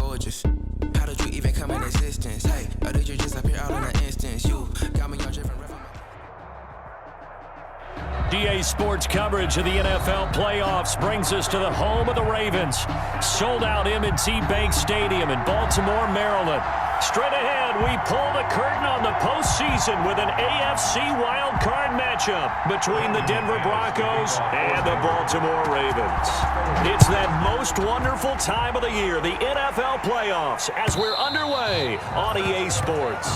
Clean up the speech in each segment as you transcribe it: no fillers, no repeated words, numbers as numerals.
gorgeous. How did you even come in existence? Hey, or did you just appear out in an instance? You got me on different. DA Sports coverage of the NFL playoffs brings us to the home of the Ravens. Sold out M&T Bank Stadium in Baltimore, Maryland. Straight ahead, we pull the curtain on the postseason with an AFC wildcard matchup between the Denver Broncos and the Baltimore Ravens. It's that most wonderful time of the year, the NFL playoffs, as we're underway on EA Sports.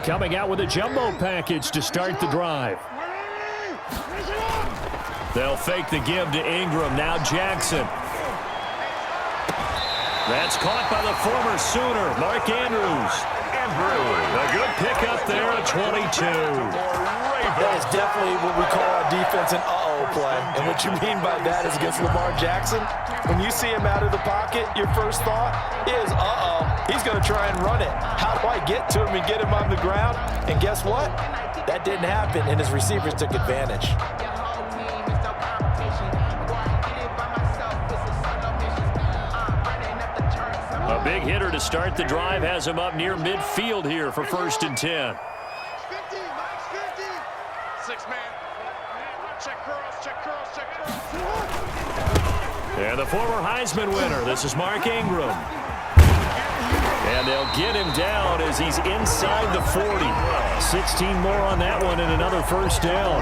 Coming out with a jumbo package to start the drive. They'll fake the give to Ingram. Now Jackson. That's caught by the former Sooner, Mark Andrews. A good pickup there at 22. That is definitely what we call a defense an uh-oh play. And what you mean by that is against Lamar Jackson, when you see him out of the pocket, your first thought is, uh-oh, he's going to try and run it. How do I get to him and get him on the ground? And guess what? That didn't happen, and his receivers took advantage. A big hitter to start the drive has him up near midfield here for 1st and 10. And the former Heisman winner, this is Mark Ingram. And they'll get him down as he's inside the 40. 16 more on that one and another first down.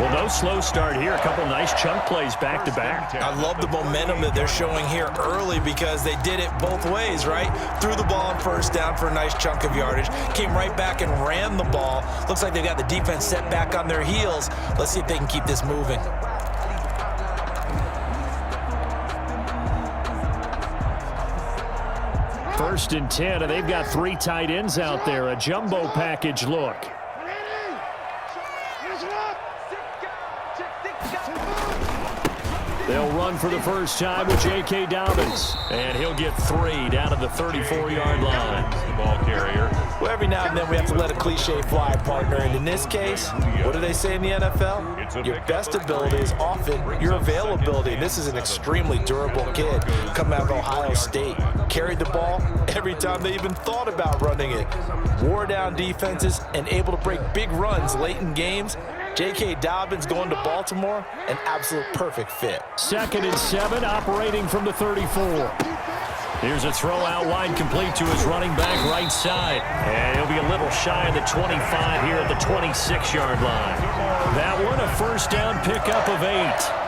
Well, no slow start here. A couple nice chunk plays back-to-back. I love the momentum that they're showing here early because they did it both ways, right? Threw the ball on first down for a nice chunk of yardage. Came right back and ran the ball. Looks like they've got the defense set back on their heels. Let's see if they can keep this moving. First and 10, and they've got 3 tight ends out there. A jumbo package look. They'll run for the first time with J.K. Dobbins. And he'll get 3 down to the 34-yard line. The ball carrier. Well, every now and then we have to let a cliche fly, partner. And in this case, what do they say in the NFL? Your best ability is often your availability. This is an extremely durable kid coming out of Ohio State. Carried the ball every time they even thought about running it. Wore down defenses and able to break big runs late in games. J.K. Dobbins going to Baltimore, an absolute perfect fit. 2nd and 7, operating from the 34. Here's a throw out wide, complete to his running back right side. And he'll be a little shy of the 25 here at the 26-yard line. That one, a first down pickup of 8.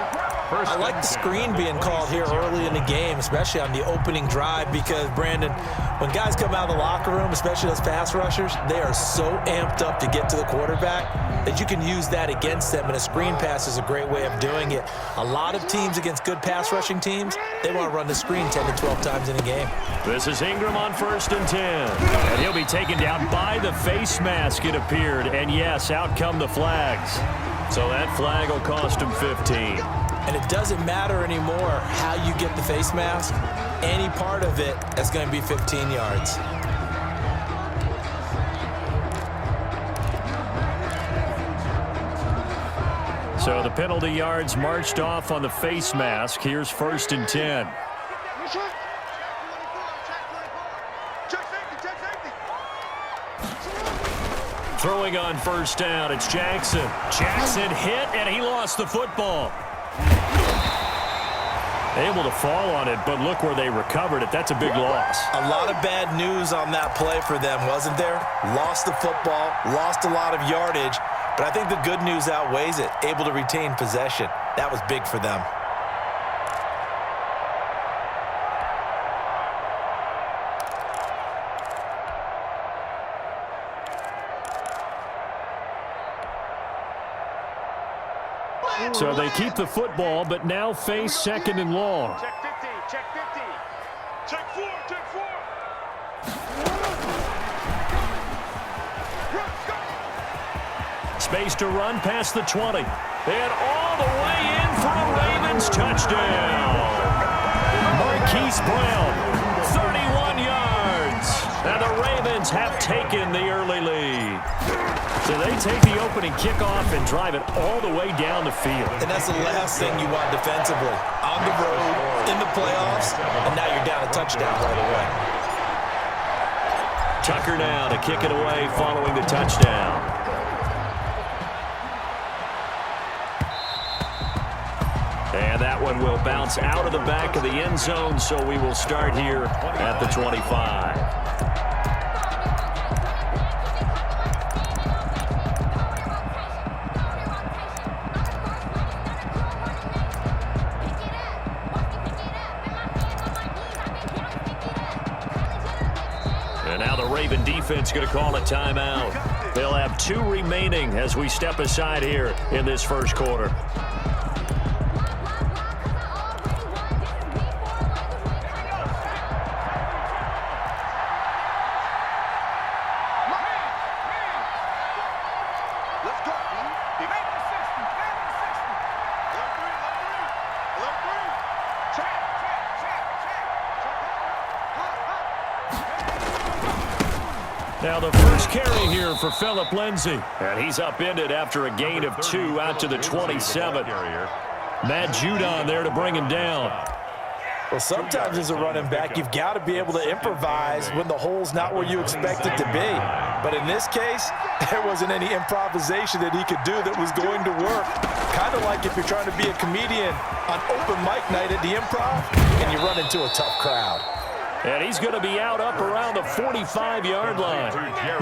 I like the screen being called here early in the game, especially on the opening drive, because, Brandon, when guys come out of the locker room, especially those pass rushers, they are so amped up to get to the quarterback that you can use that against them, and a screen pass is a great way of doing it. A lot of teams against good pass rushing teams, they want to run the screen 10 to 12 times in a game. This is Ingram on 1st and 10. And he'll be taken down by the face mask, it appeared. And, yes, out come the flags. So that flag will cost him 15. And it doesn't matter anymore how you get the face mask. Any part of it is going to be 15 yards. So the penalty yards marched off on the face mask. Here's 1st and 10. Throwing on first down, it's Jackson. Jackson hit, and he lost the football. Able to fall on it, but look where they recovered it. That's a big loss. A lot of bad news on that play for them, wasn't there? Lost the football, lost a lot of yardage, but I think the good news outweighs it. Able to retain possession. That was big for them. So they keep the football, but now face 2nd and long. Check 50, check 50. Check 4, check 4. space to run past the 20. And all the way in for a Ravens touchdown. Marquise Brown, 31 yards. And the Ravens have taken the early lead. So they take the opening kickoff and drive it all the way down the field. And that's the last thing you want defensively. On the road, in the playoffs, and now you're down a touchdown right away. Tucker now to kick it away following the touchdown. And that one will bounce out of the back of the end zone, so we will start here at the 25. And now the Raven defense going to call a timeout. They'll have 2 remaining as we step aside here in this first quarter. Now the first carry here for Phillip Lindsay. And he's upended after a gain of 2 out to the 27. Matt Judon there to bring him down. Well, sometimes as a running back, you've got to be able to improvise when the hole's not where you expect it to be. But in this case, there wasn't any improvisation that he could do that was going to work. Kind of like if you're trying to be a comedian on open mic night at the Improv and you run into a tough crowd. And he's going to be out up around the 45-yard line.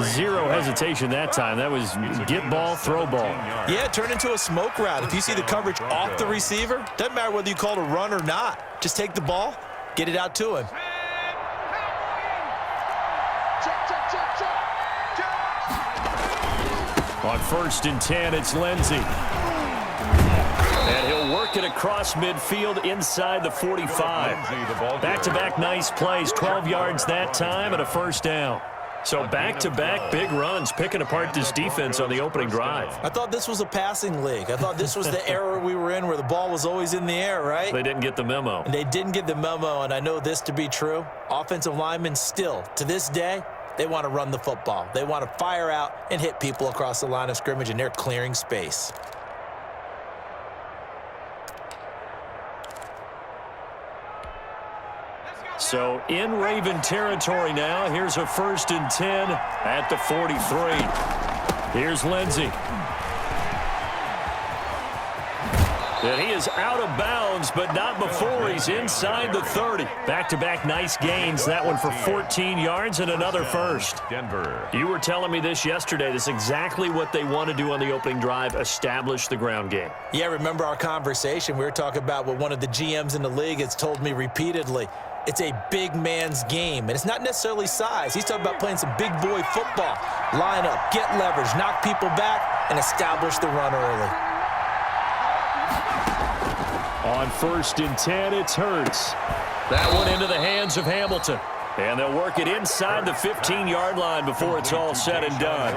Zero hesitation that time. That was get ball, throw ball. Yeah, turn into a smoke route. If you see the coverage off the receiver, doesn't matter whether you call it a run or not. Just take the ball, get it out to him. On 1st and 10, it's Lindsay. And he'll work it across midfield inside the 45. Back-to-back nice plays, 12 yards that time and a first down. So back-to-back big runs, picking apart this defense on the opening drive. I thought this was a passing league. I thought this was the era we were in where the ball was always in the air, right? They didn't get the memo. And they didn't get the memo, and I know this to be true. Offensive linemen still, to this day, they want to run the football. They want to fire out and hit people across the line of scrimmage, and they're clearing space. So in Raven territory now. Here's a 1st and 10 at the 43. Here's Lindsay. And he is out of bounds, but not before he's inside the 30. Back-to-back nice gains. That one for 14 yards and another first. Denver. You were telling me this yesterday. This is exactly what they want to do on the opening drive, establish the ground game. Yeah, remember our conversation? We were talking about what one of the GMs in the league has told me repeatedly. It's a big man's game, and it's not necessarily size. He's talking about playing some big boy football. Line up, get leverage, knock people back, and establish the run early. On 1st and 10, it's Hurts. That one into the hands of Hamilton. And they'll work it inside the 15-yard line before it's all said and done.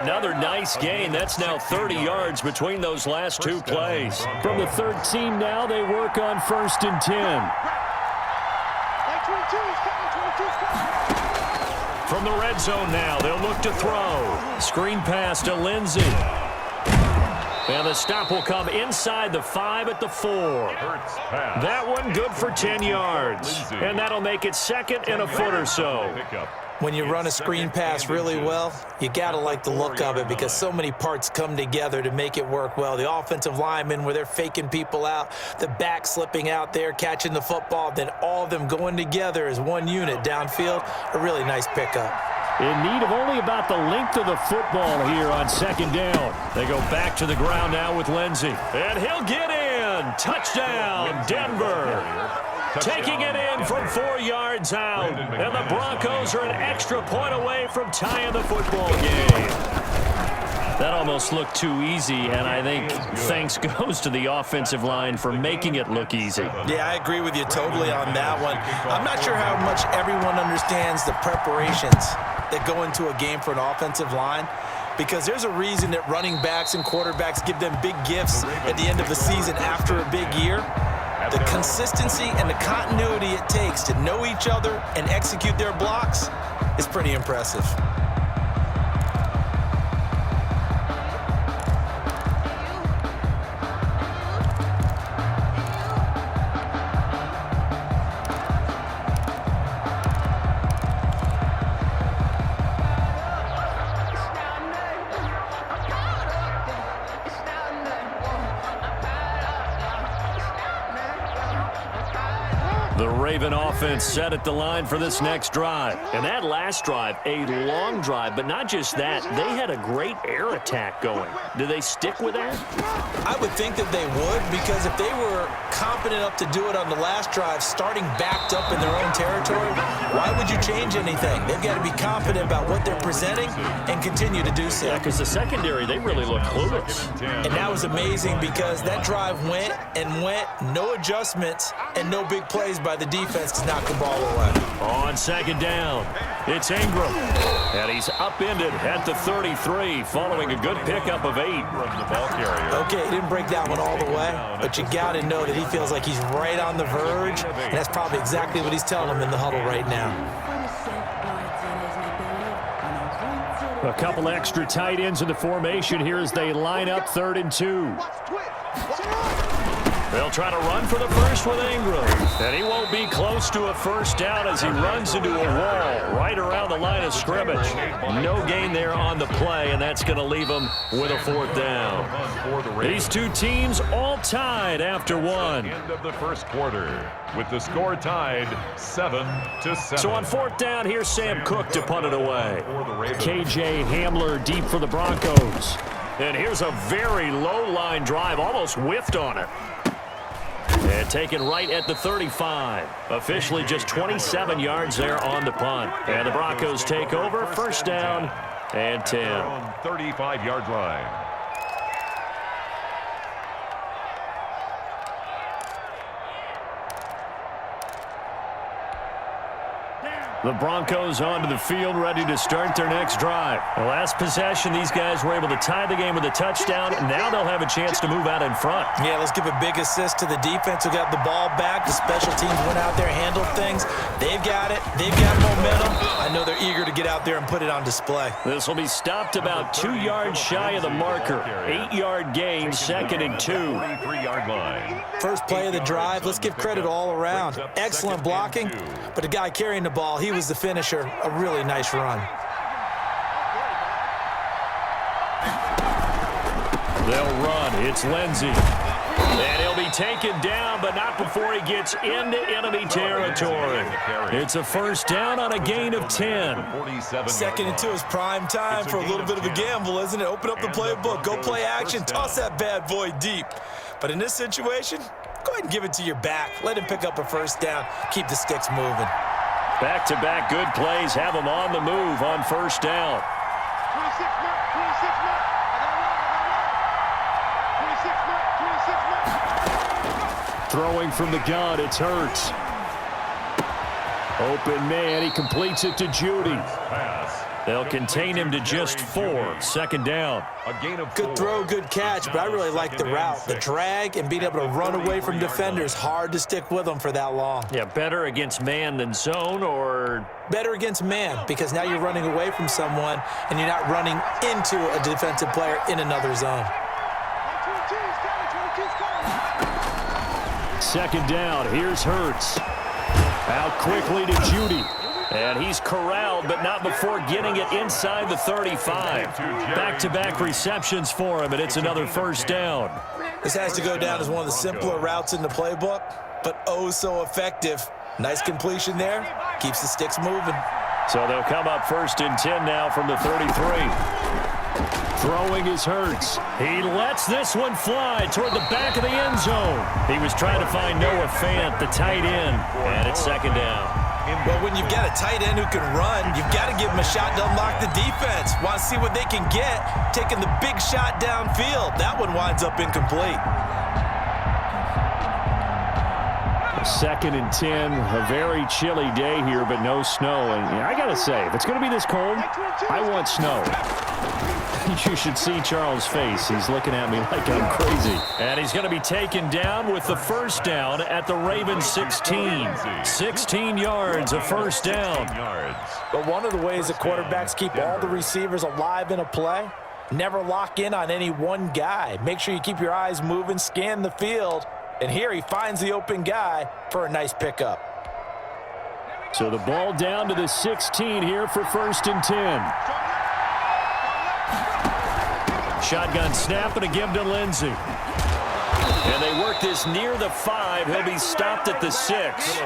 Another nice gain. That's now 30 yards between those last 2 plays. From the 13 now, they work on 1st and 10. From the red zone now, they'll look to throw. Screen pass to Lindsay. And the stop will come inside the 5 at the 4. That one good for 10 yards. And that'll make it 2nd and a foot or so. When you run a screen pass really well, you got to like the look of it because so many parts come together to make it work well. The offensive linemen where they're faking people out, the back slipping out there, catching the football, then all of them going together as one unit downfield. A really nice pickup. In need of only about the length of the football here on 2nd down. They go back to the ground now with Lindsay. And he'll get in. Touchdown, Denver. Taking it in from 4 yards out. And the Broncos are an extra point away from tying the football game. That almost looked too easy, and I think thanks goes to the offensive line for making it look easy. Yeah, I agree with you totally on that one. I'm not sure how much everyone understands the preparations that go into a game for an offensive line. because there's a reason that running backs and quarterbacks give them big gifts at the end of the season after a big year. The consistency and the continuity it takes to know each other and execute their blocks is pretty impressive. The Raven offense set at the line for this next drive. And that last drive, a long drive, but not just that. They had a great air attack going. Do they stick with that? I would think that they would, because if they were confident enough to do it on the last drive, starting backed up in their own territory, why would you change anything? They've got to be confident about what they're presenting and continue to do so. Yeah, because the secondary, they really look clueless. And that was amazing because that drive went and went, no adjustments and no big plays by the defense to knock the ball away. On second down, it's Ingram. And he's upended at the 33 following a good pickup of 8. Okay, he didn't break that one all the way, but you got to know that he feels like he's right on the verge, and that's probably exactly what he's telling him in the huddle right now. A couple extra tight ends in the formation here as they line up 3rd and 2. They'll try to run for the first with Ingram. And he won't be close to a first down as he runs into a wall right around the line of scrimmage. No gain there on the play, and that's going to leave him with a 4th down. These two teams all tied after one. End of the first quarter with the score tied 7-7. So on 4th down, here's Sam Cook to punt it away. KJ Hamler deep for the Broncos. And here's a very low line drive, almost whiffed on it. And taken right at the 35. Officially just 27 yards there on the punt. And the Broncos take over, 1st down and 10. 35-yard line. The Broncos onto the field, ready to start their next drive. The last possession, these guys were able to tie the game with a touchdown. Now they'll have a chance to move out in front. Yeah, let's give a big assist to the defense who got the ball back. The special teams went out there, handled things. They've got it. They've got momentum. I know they're eager to get out there and put it on display. This will be stopped about 2 yards shy of the marker. 8-yard gain, 2nd and 2. 43-yard line. First play of the drive. Let's give credit all around. Excellent blocking, but the guy carrying the ball, he was the finisher. A really nice run. They'll run. It's Lindsey. And he'll be taken down, but not before he gets into enemy territory. It's a 1st down on a gain of 10. 2nd and 2 is prime time for a little bit of a gamble, isn't it? Open up the playbook. Go play action. Toss that bad boy deep. But in this situation, go ahead and give it to your back. Let him pick up a 1st down. Keep the sticks moving. Back-to-back good plays have them on the move on 1st down. Throwing from the gun, it's Hurts. Open man, he completes it to Judy. They'll contain him to just 4. 2nd down. Good throw, good catch, but I really like the route. The drag and being able to run away from defenders, hard to stick with them for that long. Yeah, better against man than zone, or? Better against man, because now you're running away from someone and you're not running into a defensive player in another zone. 2nd down, here's Hurts. Out quickly to Judy. And he's corralled, but not before getting it inside the 35. Back-to-back receptions for him, and it's another 1st down. This has to go down as one of the simpler routes in the playbook, but oh so effective. Nice completion there. Keeps the sticks moving. So they'll come up 1st and 10 now from the 33. Throwing is Hurts. He lets this one fly toward the back of the end zone. He was trying to find Noah Fant, the tight end, and it's 2nd down. Well, when you've got a tight end who can run, you've got to give him a shot to unlock the defense. Want to see what they can get, taking the big shot downfield. That one winds up incomplete. 2nd and 10, a very chilly day here, but no snow. And I got to say, if it's going to be this cold, I want snow. You should see Charles' face. He's looking at me like I'm crazy. And he's going to be taken down with the first down at the Ravens 16. 16 yards, a first down. But one of the ways that quarterbacks keep all the receivers alive in a play, never lock in on any one guy. Make sure you keep your eyes moving, scan the field. And here he finds the open guy for a nice pickup. So the ball down to the 16 here for 1st and 10. Shotgun snap and a give to Lindsey. And they work this near the 5. He'll be stopped at the 6.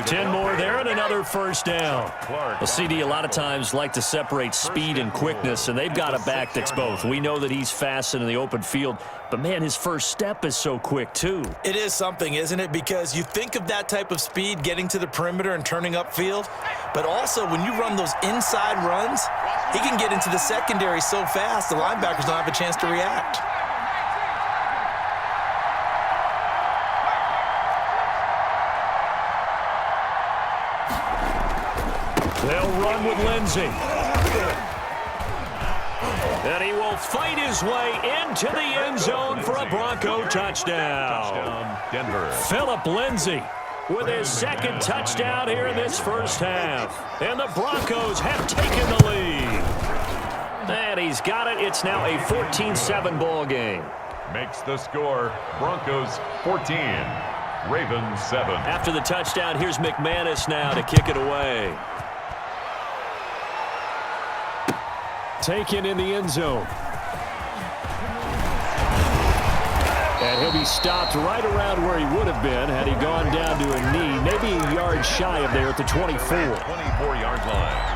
10 more there and another first down. Well, CD, a lot of times like to separate speed and quickness, and they've got a back that's both. We know that he's fast in the open field, but, man, his first step is so quick, too. It is something, isn't it? Because you think of that type of speed getting to the perimeter and turning upfield, but also when you run those inside runs, he can get into the secondary so fast the linebackers don't have a chance to react. They'll run with Lindsey. And he will fight his way into the end zone for a Bronco touchdown. Denver. Phillip Lindsey with his second touchdown here in this first half. And the Broncos have taken the lead. And he's got it. It's now a 14-7 ball game. Makes the score Broncos 14, Ravens 7. After the touchdown, here's McManus now to kick it away. Taken in the end zone. And he'll be stopped right around where he would have been had he gone down to a knee, maybe a yard shy of there at the 24. 24-yard line.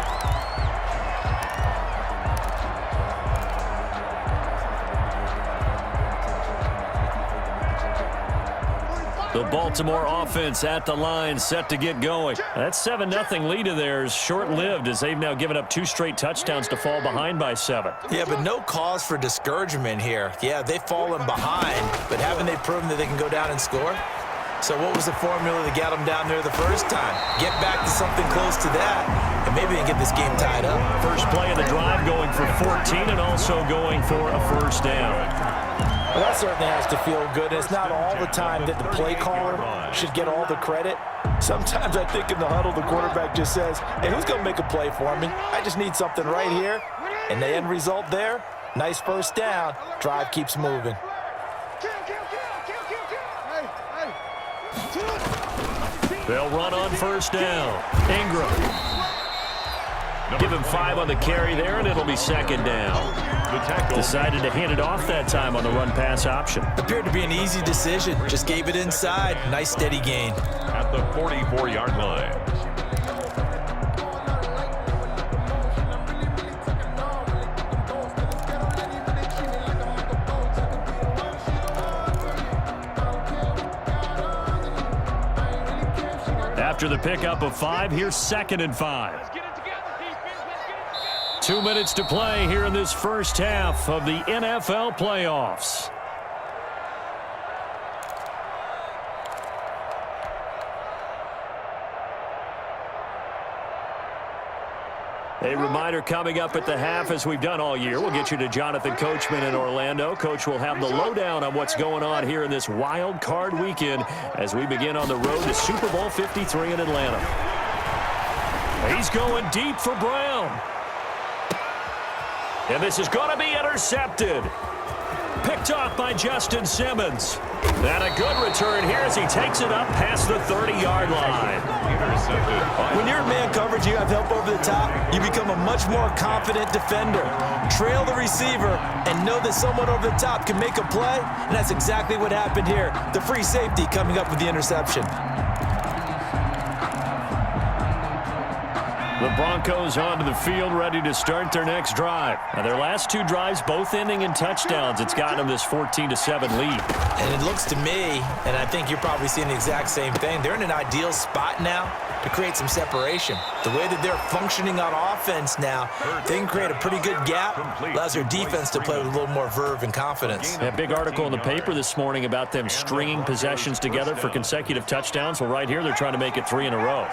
The Baltimore offense at the line, set to get going. That 7-0 lead of theirs short-lived as they've now given up 2 straight touchdowns to fall behind by 7. Yeah, but no cause for discouragement here. Yeah, they've fallen behind, but haven't they proven that they can go down and score? So what was the formula that got them down there the first time? Get back to something close to that, and maybe they can get this game tied up. First play of the drive going for 14 and also going for a first down. Well, that certainly has to feel good. It's not all the time that the play caller should get all the credit. Sometimes I think in the huddle, the quarterback just says, hey, who's going to make a play for me? I just need something right here. And the end result there, nice first down. Drive keeps moving. They'll run on first down. Ingram. Give him 5 on the carry there, and it'll be second down. Decided to hand it off that time on the run-pass option. Appeared to be an easy decision. Just gave it inside. Nice steady gain. At the 44-yard line. After the pickup of 5, here's 2nd and 5. 2 minutes to play here in this first half of the NFL playoffs. A reminder coming up at the half, as we've done all year. We'll get you to Jonathan Coachman in Orlando. Coach will have the lowdown on what's going on here in this wild card weekend as we begin on the road to Super Bowl 53 in Atlanta. He's going deep for Brown. And this is going to be intercepted. Picked off by Justin Simmons. And a good return here as he takes it up past the 30-yard line. When you're in man coverage, you have help over the top, you become a much more confident defender. Trail the receiver and know that someone over the top can make a play, and that's exactly what happened here. The free safety coming up with the interception. The Broncos onto the field, ready to start their next drive. Now, their last 2 drives, both ending in touchdowns. It's gotten them this 14-7 lead. And it looks to me, and I think you're probably seeing the exact same thing, they're in an ideal spot now to create some separation. The way that they're functioning on offense now, they can create a pretty good gap, allows their defense to play with a little more verve and confidence. A big article in the paper this morning about them stringing possessions together for consecutive touchdowns. Well, right here, they're trying to make it 3 in a row.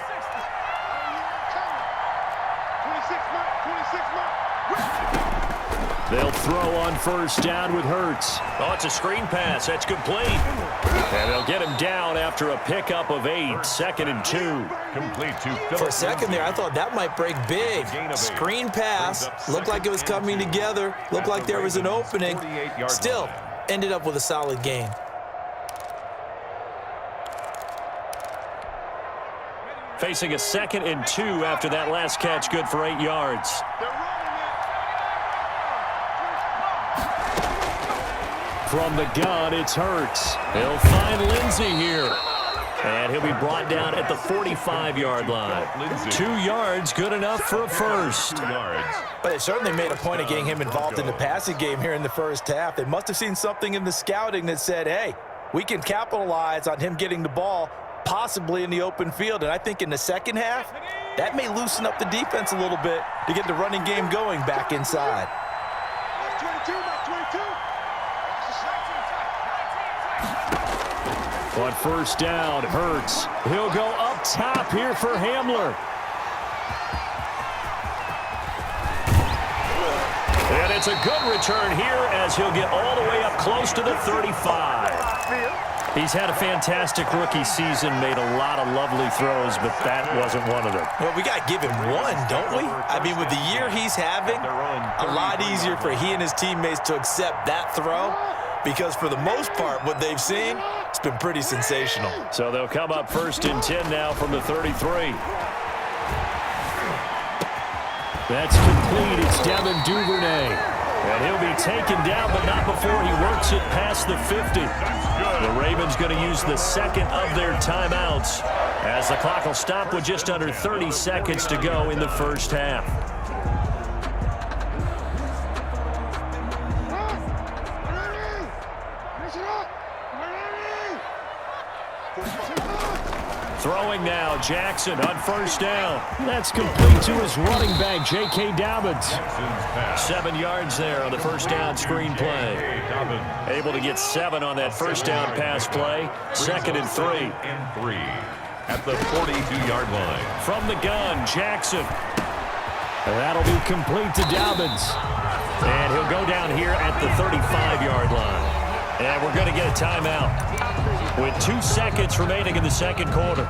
They'll throw on first down with Hurts. Oh, it's a screen pass. That's complete. And they'll get him down after a pickup of 8. 2nd and 2. Complete to Philip. For a second there, I thought that might break big. Screen pass. Looked like it was coming together. Looked like there was an opening. Still, ended up with a solid gain. Facing a 2nd and 2 after that last catch, good for 8 yards. From the gun, it's Hurts. He'll find Lindsey here. And he'll be brought down at the 45-yard line. 2 yards, good enough for a first. But they certainly made a point of getting him involved in the passing game here in the first half. They must have seen something in the scouting that said, hey, we can capitalize on him getting the ball possibly in the open field. And I think in the second half, that may loosen up the defense a little bit to get the running game going back inside. On first down, Hurts. He'll go up top here for Hamler. And it's a good return here as he'll get all the way up close to the 35. He's had a fantastic rookie season, made a lot of lovely throws, but that wasn't one of them. Well, we got to give him one, don't we? I mean, with the year he's having, a lot easier for he and his teammates to accept that throw because for the most part, what they've seen, it's been pretty sensational. So they'll come up 1st and 10 now from the 33. That's complete. It's Devin Duvernay. And he'll be taken down, but not before he works it past the 50. The Ravens going to use the 2nd of their timeouts as the clock will stop with just under 30 seconds to go in the first half. Throwing now, Jackson on first down. That's complete to his running back, J.K. Dobbins. 7 yards there on the first down screen play. Able to get 7 on that first down pass play. 2nd and 3. At the 42-yard line. From the gun, Jackson. And that'll be complete to Dobbins. And he'll go down here at the 35-yard line. And we're going to get a timeout with 2 seconds remaining in the second quarter.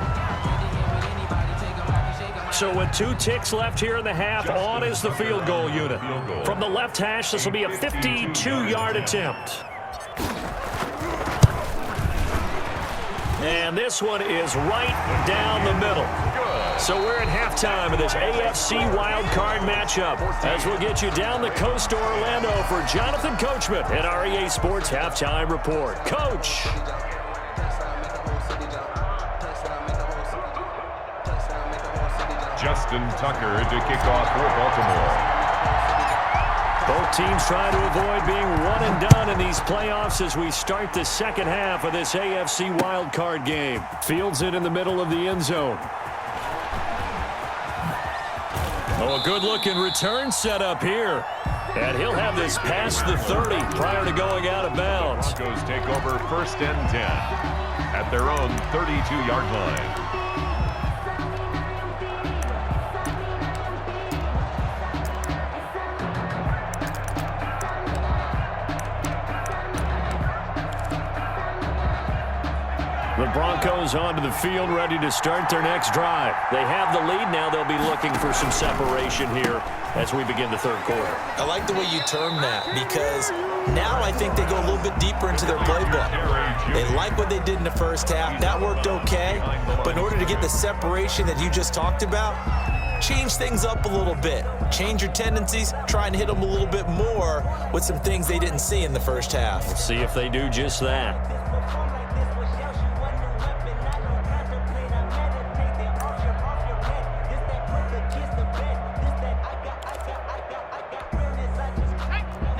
So with 2 ticks left here in the half, on is the field goal unit. From the left hash, this will be a 52-yard attempt. And this one is right down the middle. So we're at halftime of this AFC wildcard matchup as we'll get you down the coast to Orlando for Jonathan Coachman at our EA Sports Halftime Report. Coach. Justin Tucker to kick off for Baltimore. Both teams trying to avoid being one and done in these playoffs as we start the second half of this AFC wildcard game. Fields it in the middle of the end zone. Oh, a good-looking return set up here. And he'll have this past the 30 prior to going out of bounds. Broncos take over 1st and 10 at their own 32-yard line. The Broncos onto the field, ready to start their next drive. They have the lead now. They'll be looking for some separation here as we begin the third quarter. I like the way you term that because now I think they go a little bit deeper into their playbook. They like what they did in the first half. That worked okay. But in order to get the separation that you just talked about, change things up a little bit. Change your tendencies, try and hit them a little bit more with some things they didn't see in the first half. We'll see if they do just that.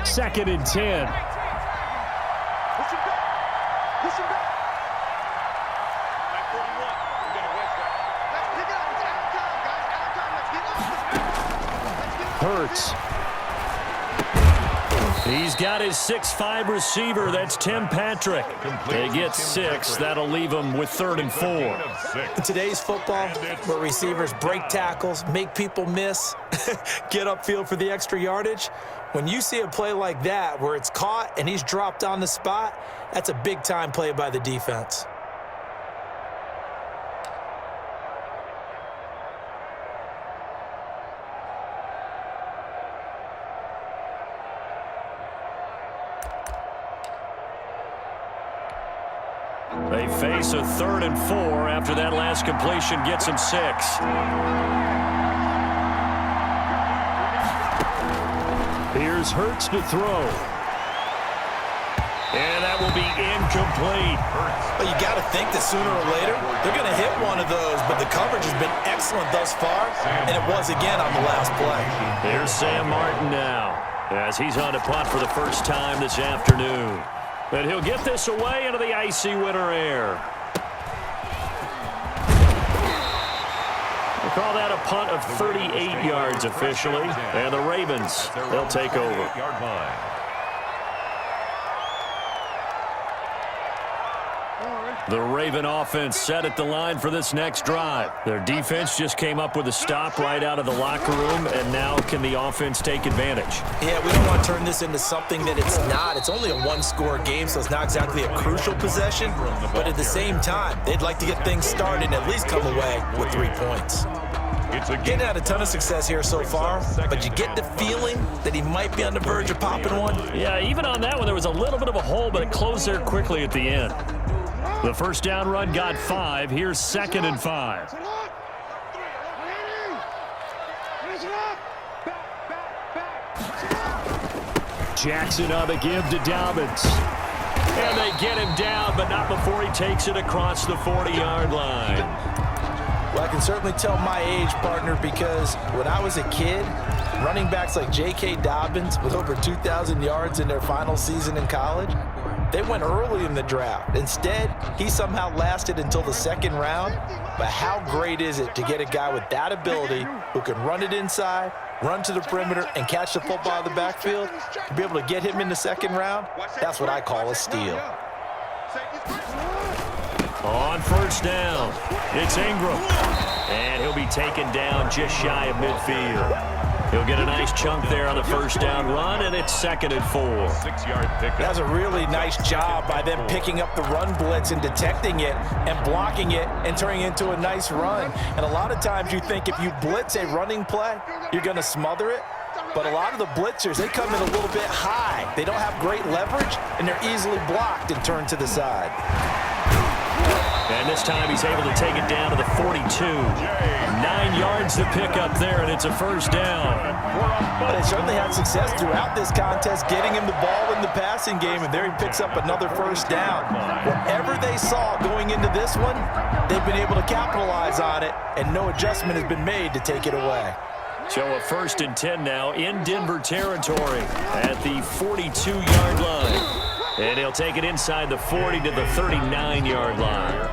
Second and 10. Hurts. He's got his 6'5" receiver. That's Tim Patrick. They get 6. That'll leave him with 3rd and 4. In today's football, where receivers break tackles, make people miss, get upfield for the extra yardage, when you see a play like that where it's caught and he's dropped on the spot, that's a big-time play by the defense. They face a 3rd and 4 after that last completion gets him 6. Here's Hurts to throw. And that will be incomplete. Well, you got to think that sooner or later they're going to hit one of those, but the coverage has been excellent thus far, and it was again on the last play. Here's Sam Martin now as he's on to punt for the first time this afternoon. And he'll get this away into the icy winter air. We'll call that a punt of 38 yards officially. And the Ravens, they'll take over. The Raven offense set at the line for this next drive. Their defense just came up with a stop right out of the locker room, and now can the offense take advantage? Yeah, we don't want to turn this into something that it's not. It's only a one-score game, so it's not exactly a crucial possession. But at the same time, they'd like to get things started and at least come away with 3 points. Getting had a ton of success here so far, but you get the feeling that he might be on the verge of popping one. Yeah, even on that one, there was a little bit of a hole, but it closed there quickly at the end. The first down run got 5. Here's 2nd and 5. Jackson on the give to Dobbins. And they get him down, but not before he takes it across the 40-yard line. Well, I can certainly tell my age, partner, because when I was a kid, running backs like J.K. Dobbins with over 2,000 yards in their final season in college, they went early in the draft. Instead, he somehow lasted until the 2nd round. But how great is it to get a guy with that ability who can run it inside, run to the perimeter, and catch the football out of the backfield? To be able to get him in the 2nd round, that's what I call a steal. On first down, it's Ingram. And he'll be taken down just shy of midfield. He'll get a nice chunk there on the first down run, and it's 2nd and 4. 6-yard pickup. That's a really nice job by them picking up the run blitz and detecting it and blocking it and turning it into a nice run. And a lot of times you think if you blitz a running play, you're going to smother it. But a lot of the blitzers, they come in a little bit high. They don't have great leverage, and they're easily blocked and turned to the side. And this time he's able to take it down to the 42. 9 yards to pick up there, and it's a first down. But they certainly had success throughout this contest getting him the ball in the passing game, and there he picks up another first down. Whatever they saw going into this one, they've been able to capitalize on it, and no adjustment has been made to take it away. So a 1st and 10 now in Denver territory at the 42-yard line. And he'll take it inside the 40 to the 39-yard line.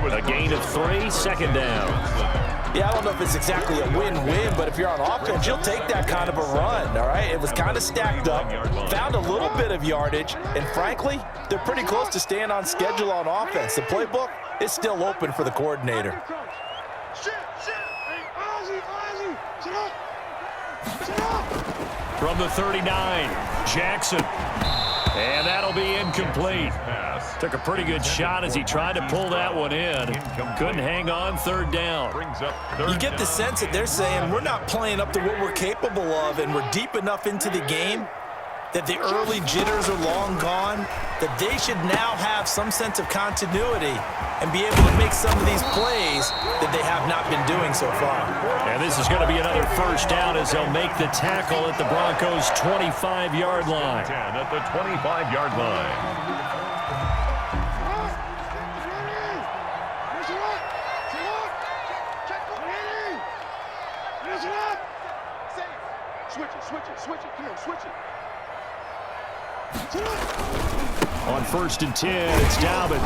A gain of 3, 2nd down. Yeah, I don't know if it's exactly a win-win, but if you're on offense, you'll take that kind of a run, all right? It was kind of stacked up, found a little bit of yardage, and frankly, they're pretty close to staying on schedule on offense. The playbook is still open for the coordinator. From the 39, Jackson. And that'll be incomplete. Took a pretty good shot as he tried to pull that one in. Couldn't hang on, 3rd down. You get the sense that they're saying we're not playing up to what we're capable of, and we're deep enough into the game that the early jitters are long gone, that they should now have some sense of continuity and be able to make some of these plays that they have not been doing so far. And this is going to be another first down as they'll make the tackle at the Broncos' 25-yard line. At the 25-yard line. On 1st and 10, it's Dobbins.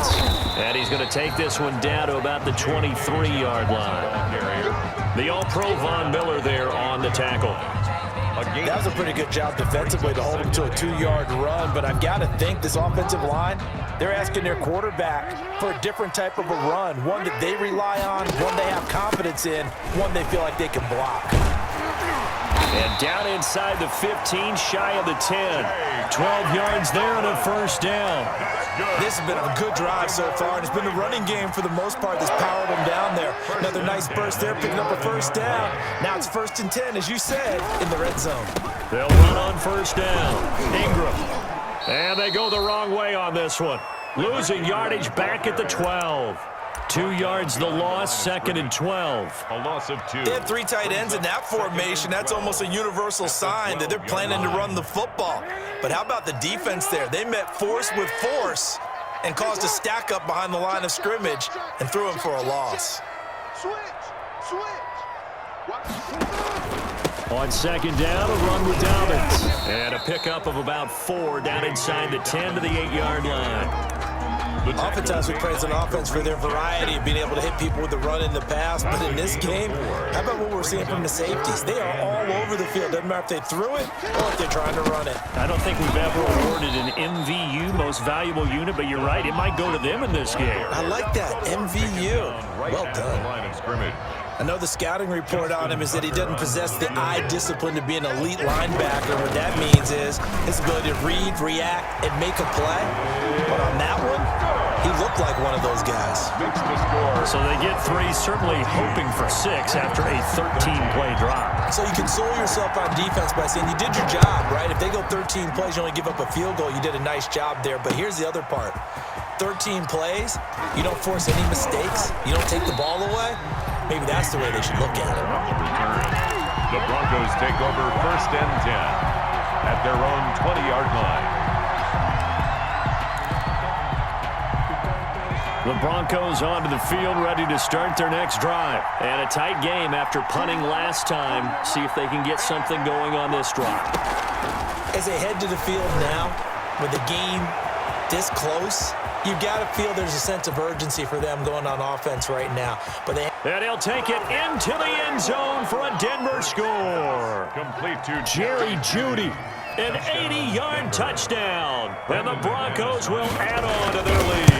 And he's going to take this one down to about the 23-yard line. The All-Pro Von Miller there on the tackle. That was a pretty good job defensively to hold them to a 2-yard run, but I've got to think this offensive line, they're asking their quarterback for a different type of a run, one that they rely on, one they have confidence in, one they feel like they can block. And down inside the 15, shy of the 10. 12 yards there and a first down. This has been a good drive so far, and it's been the running game for the most part that's powered them down there. Another nice burst there, picking up a first down. Now it's 1st and 10, as you said, in the red zone. They'll run on first down. Ingram. And they go the wrong way on this one. Losing yardage back at the 12. 2 yards the loss, 2nd and 12. A loss of 2. They have 3 tight ends in that formation. That's almost a universal sign that they're planning to run the football. But how about the defense there? They met force with force and caused a stack up behind the line of scrimmage and threw him for a loss. On 2nd down, a run with Dobbins. And a pickup of about 4 down inside the 10 to the 8-yard line. Oftentimes we praise an offense for their variety of being able to hit people with the run in the pass, but in this game, how about what we're seeing from the safeties? They are all over the field. Doesn't matter if they threw it or if they're trying to run it. I don't think we've ever awarded an MVU, most valuable unit, but you're right, it might go to them in this game. I like that, MVU. Well done. Line of scrimmage. I know the scouting report on him is that he doesn't possess the eye discipline to be an elite linebacker. What that means is his ability to read, react, and make a play. But on that one, he looked like one of those guys. So they get 3, certainly hoping for 6 after a 13-play drive. So you console yourself on defense by saying you did your job, right? If they go 13 plays, you only give up a field goal, you did a nice job there. But here's the other part. 13 plays, you don't force any mistakes, you don't take the ball away. Maybe that's the way they should look at it. The Broncos take over 1st and 10 at their own 20-yard line. The Broncos onto the field, ready to start their next drive. And a tight game after punting last time. See if they can get something going on this drive. As they head to the field now, with the game this close, you've got to feel there's a sense of urgency for them going on offense right now. But and he'll take it into the end zone for a Denver score. Complete to Jerry Jeudy. An 80-yard touchdown. And the Broncos will add on to their lead.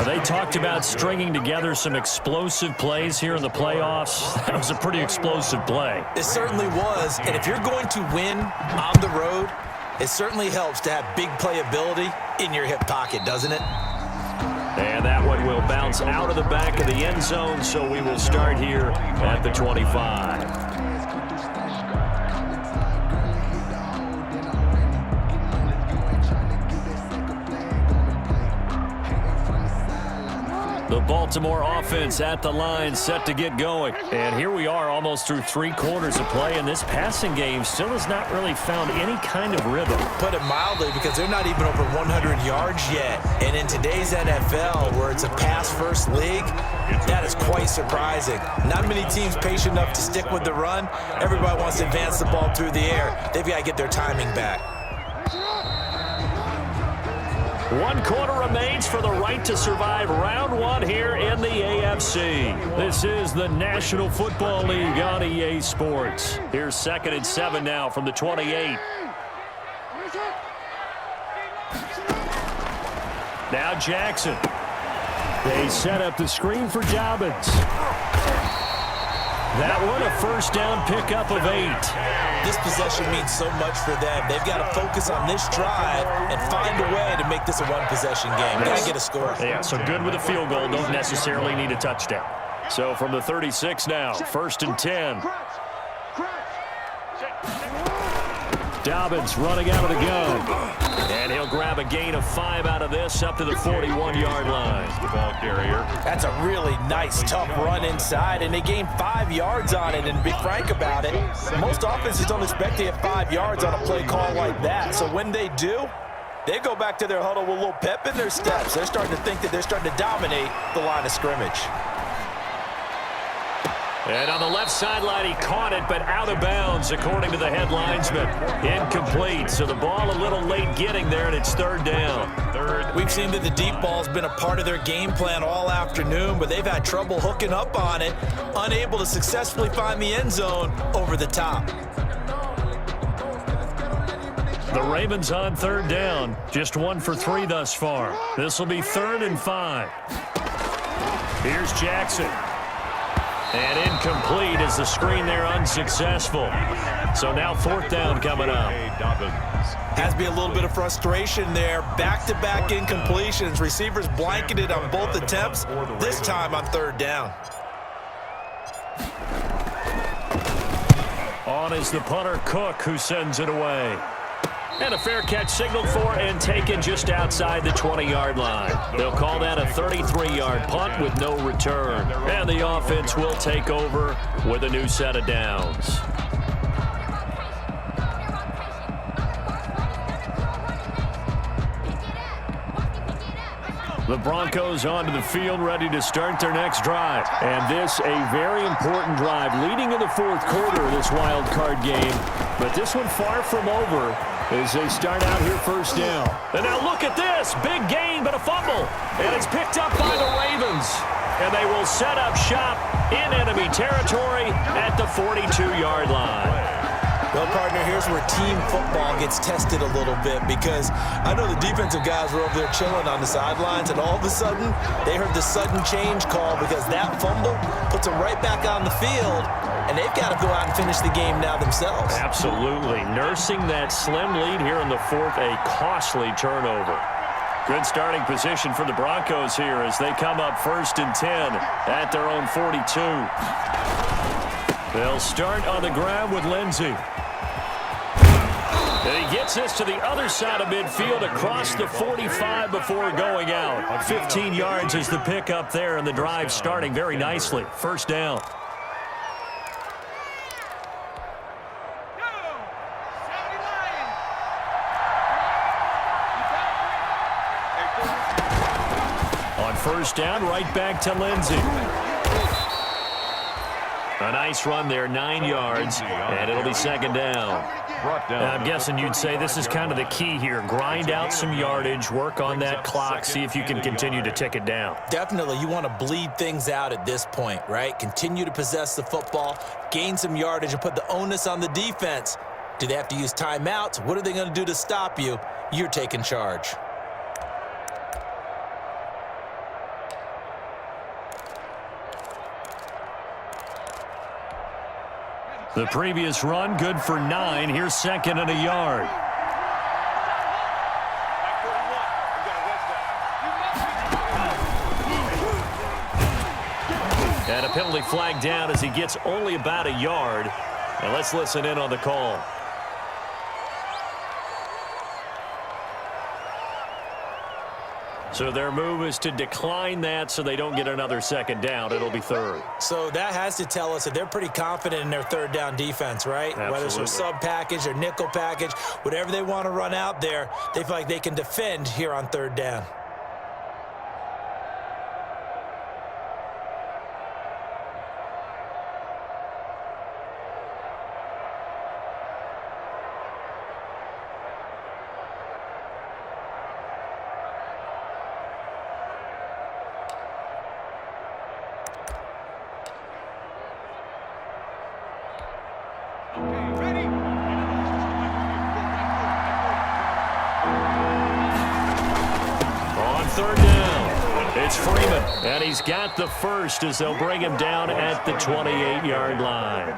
They talked about stringing together some explosive plays here in the playoffs. That was a pretty explosive play. It certainly was. And if you're going to win on the road, it certainly helps to have big playability in your hip pocket, doesn't it? And that one will bounce out of the back of the end zone, so we will start here at the 25. The Baltimore offense at the line, set to get going. And here we are almost through 3 quarters of play, and this passing game still has not really found any kind of rhythm. Put it mildly, because they're not even over 100 yards yet. And in today's NFL, where it's a pass-first league, that is quite surprising. Not many teams patient enough to stick with the run. Everybody wants to advance the ball through the air. They've got to get their timing back. 1 quarter remains for the right to survive round 1 here in the AFC. This is the National Football League on EA Sports. Here's 2nd and 7 now from the 28. Now Jackson. They set up the screen for Dobbins. That one a first down pickup of 8. This possession means so much for them. They've got to focus on this drive and find a way to make this a one-possession game. Got to get a score. Yeah, so good with a field goal. Don't necessarily need a touchdown. So from the 36 now, 1st and 10. Dobbins running out of the gun. And he'll grab a gain of 5 out of this up to the 41-yard line. The ball carrier. That's a really nice, tough run inside, and they gained 5 yards on it. And to be frank about it, most offenses don't expect to get 5 yards on a play call like that. So when they do, they go back to their huddle with a little pep in their steps. They're starting to think that they're starting to dominate the line of scrimmage. And on the left sideline, he caught it, but out of bounds, according to the head linesman. Incomplete, so the ball a little late getting there, and it's third down. We've seen that the deep ball's been a part of their game plan all afternoon, but they've had trouble hooking up on it, unable to successfully find the end zone over the top. The Ravens on third down, just 1 for 3 thus far. This will be 3rd and 5. Here's Jackson. And incomplete as the screen there unsuccessful. So now 4th down coming up. Has to be a little bit of frustration there. Back-to-back incompletions. Receivers blanketed on both attempts, this time on 3rd down. On is the punter, Cook, who sends it away. And a fair catch signaled for and taken just outside the 20-yard line. They'll call that a 33-yard punt with no return. And the offense will take over with a new set of downs. The Broncos onto the field, ready to start their next drive. And this a very important drive, leading in the 4th quarter of this wild card game. But this one far from over as they start out here 1st down. And now look at this. Big gain, but a fumble. And it's picked up by the Ravens. And they will set up shop in enemy territory at the 42-yard line. Well, partner, here's where team football gets tested a little bit, because I know the defensive guys were over there chilling on the sidelines, and all of a sudden, they heard the sudden change call because that fumble puts them right back on the field, and they've got to go out and finish the game now themselves. Absolutely. Nursing that slim lead here in the 4th, a costly turnover. Good starting position for the Broncos here as they come up 1st and 10 at their own 42. They'll start on the ground with Lindsey. And he gets this to the other side of midfield across the 45 before going out. 15 yards is the pickup there, and the drive starting very nicely. 1st down. On 1st down, right back to Lindsey. A nice run there, 9 yards, and it'll be 2nd down. I'm guessing you'd say this is kind of the key here. Grind out some yardage, work on that clock, see if you can continue to tick it down. Definitely, you want to bleed things out at this point, right? Continue to possess the football, gain some yardage, and put the onus on the defense. Do they have to use timeouts? What are they going to do to stop you? You're taking charge. The previous run, good for 9. Here's 2nd and a yard. And a penalty flag down as he gets only about a yard. And let's listen in on the call. So their move is to decline that so they don't get another 2nd down. It'll be 3rd. So that has to tell us that they're pretty confident in their 3rd down defense, right? Absolutely. Whether it's a sub package or nickel package, whatever they want to run out there, they feel like they can defend here on 3rd down. It's Freeman, and he's got the first as they'll bring him down at the 28-yard line.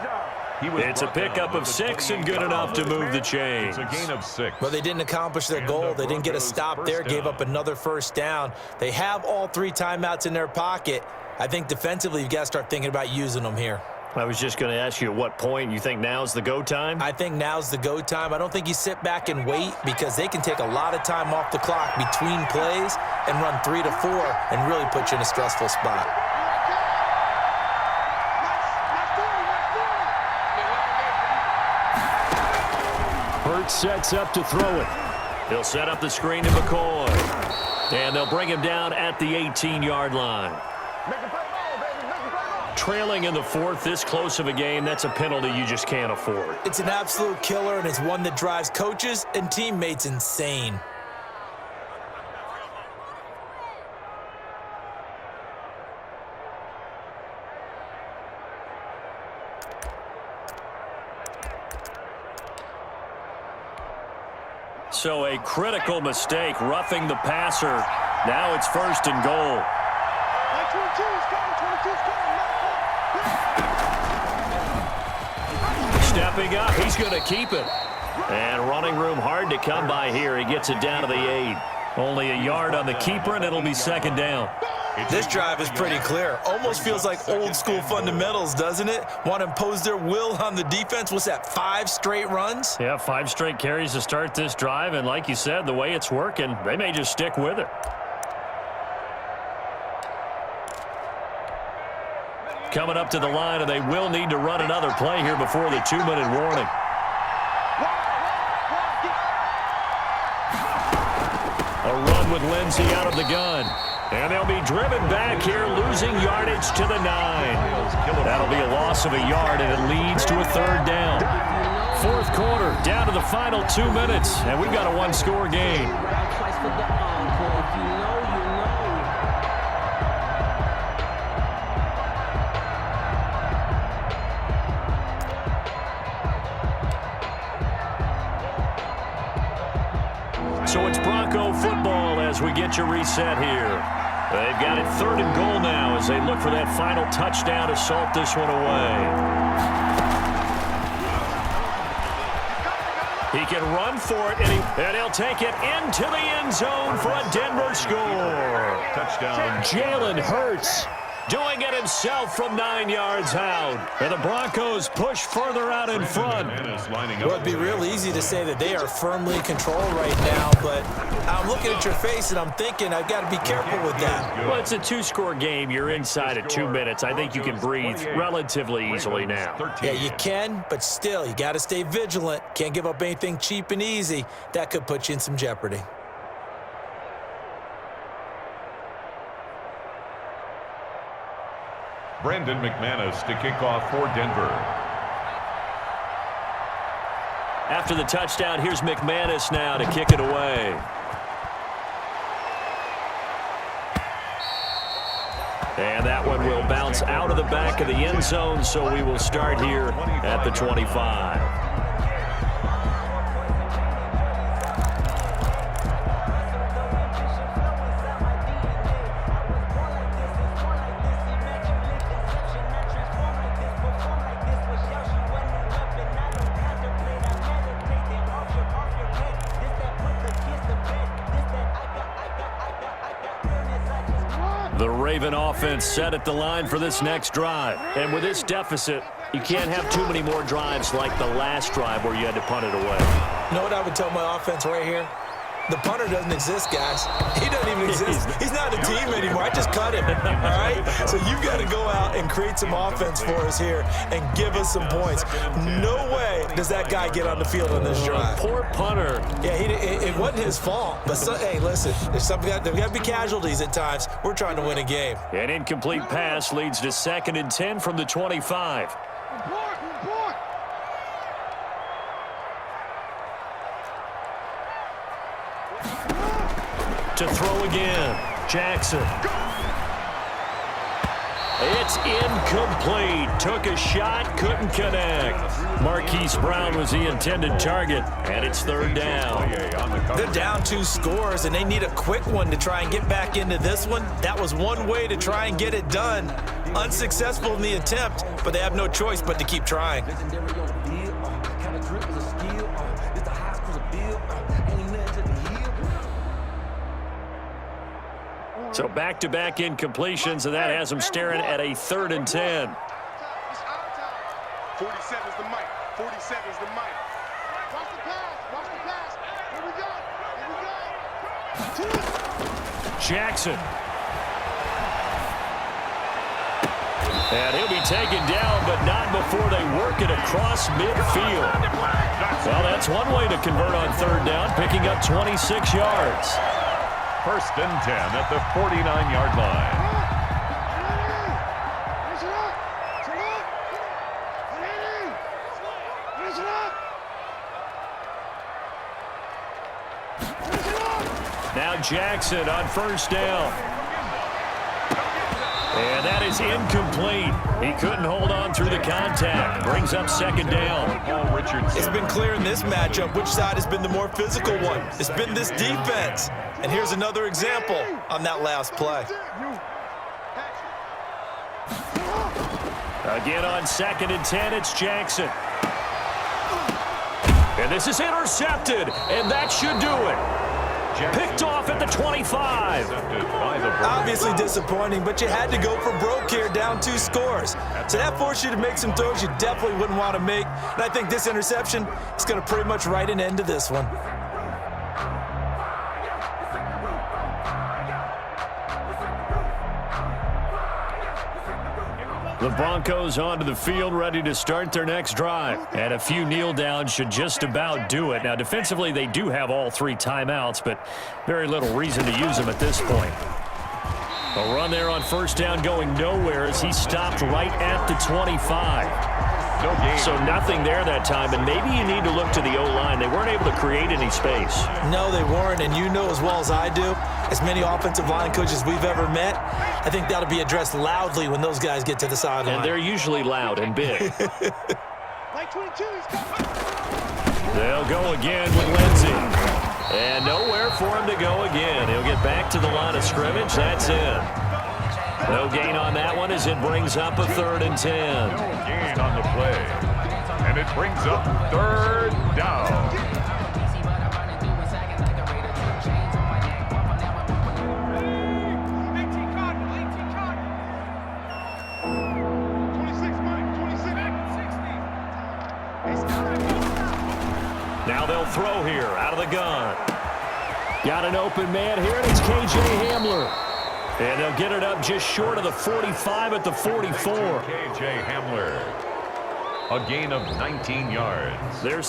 It's a pickup of 6 and good enough to move the chains. It's a gain of 6. Well, they didn't accomplish their goal. They didn't get a stop there, gave up another 1st down. They have all 3 timeouts in their pocket. I think defensively you've got to start thinking about using them here. I was just going to ask you at what point you think now's the go time? I think now's the go time. I don't think you sit back and wait because they can take a lot of time off the clock between plays and run 3 to 4 and really put you in a stressful spot. Hurts sets up to throw it. He'll set up the screen to McCoy. And they'll bring him down at the 18-yard line. trailing in the fourth, this close of a game, that's a penalty you just can't afford. It's an absolute killer, and it's one that drives coaches and teammates insane. So a critical mistake, roughing the passer. Now it's first and goal. Stepping up, he's going to keep it. And running room hard to come by here. He gets it down to the 8. Only a yard on the keeper, and it'll be second down. This drive is pretty clear. Almost feels like old school fundamentals, doesn't it? Want to impose their will on the defense. What's that, 5 straight runs? Yeah, 5 straight carries to start this drive. And like you said, the way it's working, they may just stick with it. Coming up to the line, and they will need to run another play here before the 2-minute warning. A run with Lindsey out of the gun. And they'll be driven back here, losing yardage to the 9. That'll be a loss of a yard, and it leads to a third down. Fourth quarter, down to the final 2 minutes, and we've got a one-score game. So it's Bronco football as we get you reset here. They've got it third and goal now as they look for that final touchdown to salt this one away. He can run for it, and he'll take it into the end zone for a Denver score. Touchdown. Jalen Hurts doing it himself from 9 yards out. And the Broncos push further out in front. Well, it'd be real easy to say that they are firmly in control right now, but I'm looking at your face and I'm thinking I've got to be careful with that. Well, it's a 2-score game. You're inside of 2 minutes. I think you can breathe relatively easily now. Yeah, you can, but still, you got to stay vigilant. Can't give up anything cheap and easy. That could put you in some jeopardy. Brandon McManus to kick off for Denver. After the touchdown, here's McManus now to kick it away. And that one will bounce out of the back of the end zone, so we will start here at the 25. The Raven offense set at the line for this next drive. And with this deficit, you can't have too many more drives like the last drive where you had to punt it away. You know what I would tell my offense right here? The punter doesn't exist, guys. He doesn't even exist. He's not a team anymore. I just cut him, all right? So you've got to go out and create some offense for us here and give us some points. No way does that guy get on the field on this drive. Poor punter. Yeah, it wasn't his fault. But, hey, listen, there's got to be casualties at times. We're trying to win a game. An incomplete pass leads to 2nd and 10 from the 25. To throw again, Jackson. It's incomplete. Took a shot, couldn't connect. Marquise Brown was the intended target, and it's third down. They're down 2 scores, and they need a quick one to try and get back into this one. That was one way to try and get it done. Unsuccessful in the attempt, but they have no choice but to keep trying. So back-to-back incompletions, and that has them staring at a 3rd and 10. 47's the mic. 47's the mic. Watch the pass. Watch the pass. Here we go. Here we go. Jackson. And he'll be taken down, but not before they work it across midfield. Well, that's one way to convert on 3rd down, picking up 26 yards. 1st and 10 at the 49-yard line. Now Jackson on first down. And that is incomplete. He couldn't hold on through the contact. Brings up second down. It's been clear in this matchup which side has been the more physical one. It's been this defense. And here's another example on that last play. Again on 2nd and 10, it's Jackson. And this is intercepted, and that should do it. Picked off at the 25. Obviously disappointing, but you had to go for broke here, down 2 scores. So that forced you to make some throws you definitely wouldn't want to make. And I think this interception is going to pretty much write an end to this one. The Broncos onto the field, ready to start their next drive. And a few kneel downs should just about do it. Now, defensively, they do have all 3 timeouts, but very little reason to use them at this point. A run there on first down going nowhere as he stopped right at the 25. So nothing there that time, and maybe you need to look to the O-line. They weren't able to create any space. No, they weren't, and you know as well as I do, as many offensive line coaches we've ever met, I think that'll be addressed loudly when those guys get to the sideline. And they're usually loud and big. They'll go again with Lindsey. And nowhere for him to go again. He'll get back to the line of scrimmage. That's it. No gain on that one as it brings up a 3rd and 10. No gain on the play. And it brings up 3rd down. Now they'll throw here out of the gun. Got an open man here, and it's K.J. Hamler. And they'll get it up just short of the 45 at the 44. K.J. Hamler. A gain of 19 yards. There's